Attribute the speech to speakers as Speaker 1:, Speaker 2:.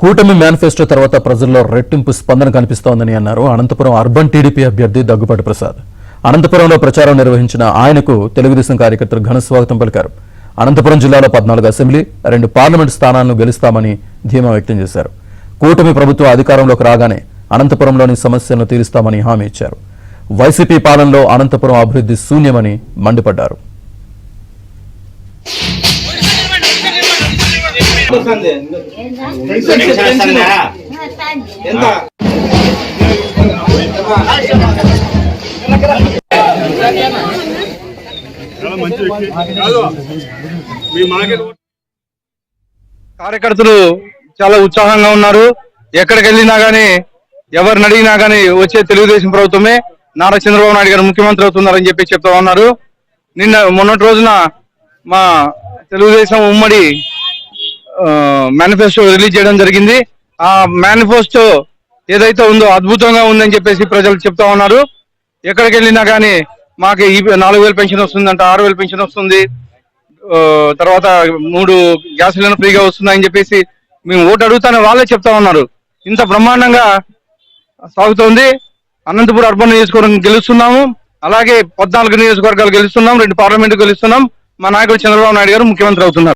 Speaker 1: కూటమి మేనిఫెస్టో తర్వాత ప్రజల్లో రెట్టింపు స్పందన కనిపిస్తోందని అన్నారు అనంతపురం అర్బన్ టీడీపీ అభ్యర్థి దగ్గుబాటి ప్రసాద్. అనంతపురంలో ప్రచారం నిర్వహించిన ఆయనకు తెలుగుదేశం కార్యకర్తలు ఘన స్వాగతం పలికారు. అనంతపురం జిల్లాలో 14 అసెంబ్లీ, 2 పార్లమెంటు స్థానాలను గెలుస్తామని ధీమా వ్యక్తం చేశారు. కూటమి ప్రభుత్వం అధికారంలోకి రాగానే అనంతపురంలోని సమస్యలను తీరుస్తామని హామీ ఇచ్చారు. వైసీపీ పాలనలో అనంతపురం అభివృద్ధి శూన్యమని మండిపడ్డారు.
Speaker 2: కార్యకర్తలు చాలా ఉత్సాహంగా ఉన్నారు. ఎక్కడికి వెళ్ళినా గానీ, ఎవరిని అడిగినా గానీ వచ్చే తెలుగుదేశం ప్రభుత్వమే, నారా చంద్రబాబు నాయుడు గారు ముఖ్యమంత్రి అవుతున్నారని చెప్పి చెప్తా ఉన్నారు. మొన్నటి రోజున మా తెలుగుదేశం ఉమ్మడి మేనిఫెస్టో రిలీజ్ చేయడం జరిగింది. ఆ మేనిఫెస్టో ఏదైతే ఉందో అద్భుతంగా ఉందని చెప్పేసి ప్రజలు చెప్తా ఉన్నారు. ఎక్కడికి వెళ్ళినా గానీ మాకు 4,000 పెన్షన్ వస్తుందంట, 6,000 పెన్షన్ వస్తుంది, తర్వాత 3 గ్యాస్ సిలిండర్ ఫ్రీగా వస్తుందని చెప్పేసి మేము ఓటు అడుగుతానే వాళ్ళే చెప్తా ఉన్నారు. ఇంత బ్రహ్మాండంగా సాగుతోంది. అనంతపురం అర్బన్ నియోజకవర్గం గెలుస్తున్నాము, అలాగే 14 నియోజకవర్గాలు గెలుస్తున్నాం, 2 పార్లమెంటు గెలుస్తున్నాం. మా నాయకుడు చంద్రబాబు నాయుడు గారు ముఖ్యమంత్రి అవుతున్నారు.